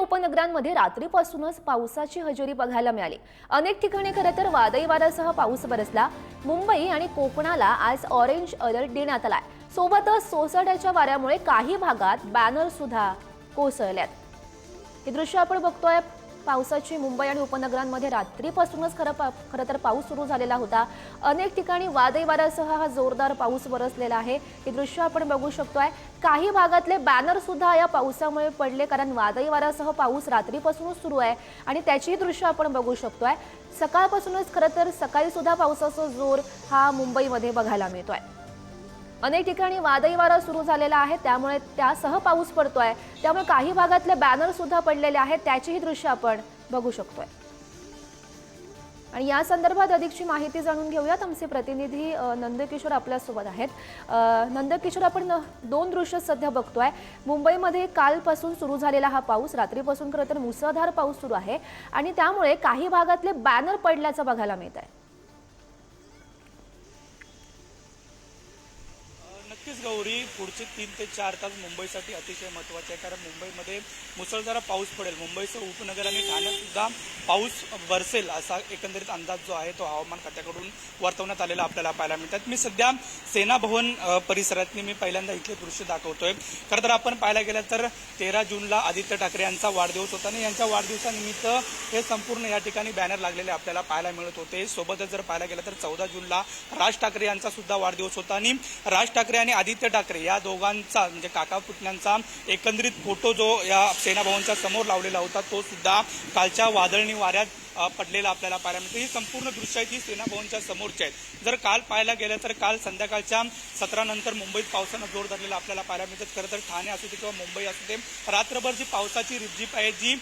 उपनगरांमध्ये रात्रीपासूनच पावसाची हजेरी बघायला मिळाली। अनेक ठिकाणी खरं तर वादळी वाऱ्यासह पाऊस बरसला। मुंबई आणि कोकणाला आज ऑरेंज अलर्ट देण्यात आलाय। सोबतच सोसाट्याच्या वाऱ्यामुळे काही भागात बॅनर सुद्धा कोसळल्यात। हे दृश्य आपण बघतोय। पावसाची मुंबई आणि उपनगरांमध्ये रात्रीपासूनच खरं तर पाऊस सुरू झालेला होता। अनेक ठिकाणी वादळी वाऱ्यासह हा जोरदार पाऊस बरसलेला आहे। हे दृश्य आपण बघू शकतोय। काही भागातले बॅनर सुद्धा या पावसामुळे पडले, कारण वादळी वाऱ्यासह पाऊस रात्रीपासूनच सुरू आहे आणि त्याची दृश्य आपण बघू शकतोय। सकाळपासूनच खरं तर सकाळी सुद्धा पावसाचा जोर हा मुंबईमध्ये बघायला मिळतोय। अनेक ठिकाणी वादळी वारा सुरू झालेला आहे, त्यामुळे त्यासह पाऊस पडतोय। त्यामुळे काही भागातले बॅनर सुद्धा पडलेले आहेत, त्याचीही दृश्य आपण बघू शकतोय। आणि या संदर्भात अधिकची माहिती जाणून घेऊयात। आमचे प्रतिनिधी नंदकिशोर आपल्यासोबत आहेत। नंदकिशोर, आपण दोन दृश्य सध्या बघतोय। मुंबईमध्ये कालपासून सुरू झालेला हा पाऊस, रात्रीपासून खरं तर मुसळधार पाऊस सुरू आहे आणि त्यामुळे काही भागातले बॅनर पडल्याचं बघायला मिळत आहे। नक्कीच गौरी, पुढचे 3 ते 4 तास मुंबईसाठी अतिशय महत्त्वाचे आहे, कारण मुंबईमध्ये मुसळधार पाऊस पडेल। मुंबईसह उपनगर आणि ठाण्यात सुद्धा पाऊस बरसेल असा एकंदरीत अंदाज जो आहे तो हवामान खात्याकडून वर्तवण्यात आलेला आपल्याला पाहायला मिळतात। मी सध्या सेना भवन परिसरातली मी पहिल्यांदा इथले दृश्य दाखवतोय। खरं तर आपण पाहायला गेलं तर 13 जूनला आदित्य ठाकरे यांचा वाढदिवस होता आणि यांच्या वाढदिवसानिमित्त हे संपूर्ण या ठिकाणी बॅनर लागलेले आपल्याला पाहायला मिळत होते। सोबतच जर पाहायला गेलं तर 14 जूनला राज ठाकरे यांचा सुद्धा वाढदिवस होता आणि राज ठाकरे आणि आदित्य ठाकरे या दोघांचा म्हणजे काका पुतण्यांचा एकंदरीत फोटो जो या सेना भवनच्या समोर लावलेला होता तो सुद्धा कालच्या वादळी वाऱ्यात पडलेला आपल्याला पाहायला मिळते। ही संपूर्ण दृश्य आहे ती सेना भवनच्या समोरची आहेत। जर काल पाहायला गेलं तर काल संध्याकाळच्या 17 नंतर मुंबईत पावसानं जोर धरलेला आपल्याला पाहायला मिळतात। खरं तर ठाणे असू दे किंवा मुंबई असू दे, रात्रभर जी पावसाची रिपझिप आहे जी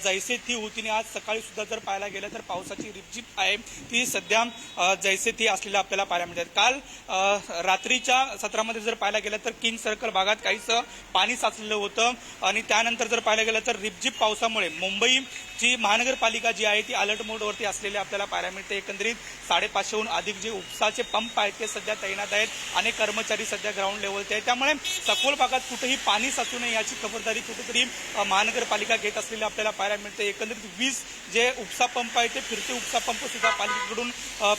जैसे ती होती आणि आज सकाळी सुद्धा जर पाहायला गेलं तर पावसाची रिपझिप आहे ती सध्या जैसे ती असलेल्या आपल्याला पाहायला मिळतात। काल रात्रीच्या सत्रामध्ये जर पाहायला गेलं तर किंग सर्कल भागात काहीसं पाणी साचलेलं होतं आणि त्यानंतर जर पाहायला गेलं तर रिपझिप पावसामुळे मुंबईची महानगरपालिका जी आहे ती अलर्ट मोडवरती असलेले आपल्याला पाहायला मिळते। एकंदरीत 550हून अधिक जे उपसाचे पंप आहेत ते सध्या तैनात आहेत। अनेक कर्मचारी सध्या ग्राउंड लेवलचे आहेत, त्यामुळे सखोल भागात कुठेही पाणी साचू नये याची खबरदारी कुठेतरी महानगरपालिका घेत असलेली आपल्याला पाहायला मिळते। एकंदरीत 20 जे उपसा पंप आहेत ते फिरते उपसा पंप सुद्धा पालिकेकडून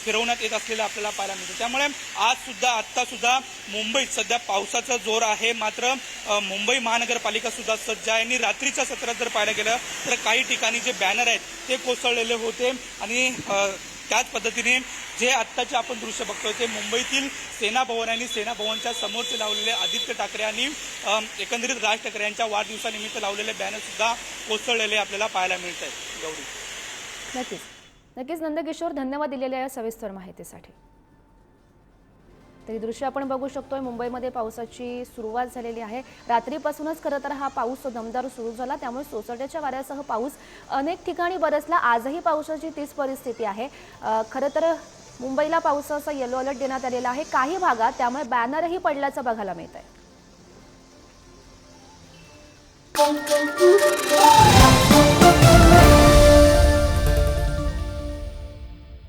फिरवण्यात येत असलेलं आपल्याला पाहायला मिळते। त्यामुळे आज सुद्धा आत्ता सुद्धा मुंबईत सध्या पावसाचा जोर आहे, मात्र मुंबई महानगरपालिका सुद्धा सज्ज आहे आणि रात्रीच्या सत्रात जर पाहायला गेलं तर काही ठिकाणी जे बॅनर आहेत ते कोसळलेले होते आणि त्याच पद्धतीने जे आत्ताचे आपण दृश्य बघतोय ते मुंबईतील सेना भवन आणि सेना भवनच्या समोरचे लावलेले आदित्य ठाकरे आणि एकंदरीत राज ठाकरे यांच्या वाढदिवसानिमित्त लावलेले बॅनर सुद्धा कोसळलेले आपल्याला पाहायला मिळत आहेत। गौरी, नक्कीच नंदकिशोर, धन्यवाद दिलेल्या या सविस्तर माहितीसाठी। तरी दृश्य आपण बघू शकतोय, मुंबईमध्ये पावसाची सुरुवात झालेली आहे। रात्रीपासूनच खरं तर हा पाऊस दमदार सुरू झाला, त्यामुळे सोसाट्याच्या वाऱ्यासह पाऊस अनेक ठिकाणी बरसला। आजही पावसाची तीच परिस्थिती आहे। खरं तर मुंबईला पावसाचा येलो अलर्ट देण्यात आलेला आहे काही भागात, त्यामुळे बॅनरही पडल्याचं बघायला मिळत आहे।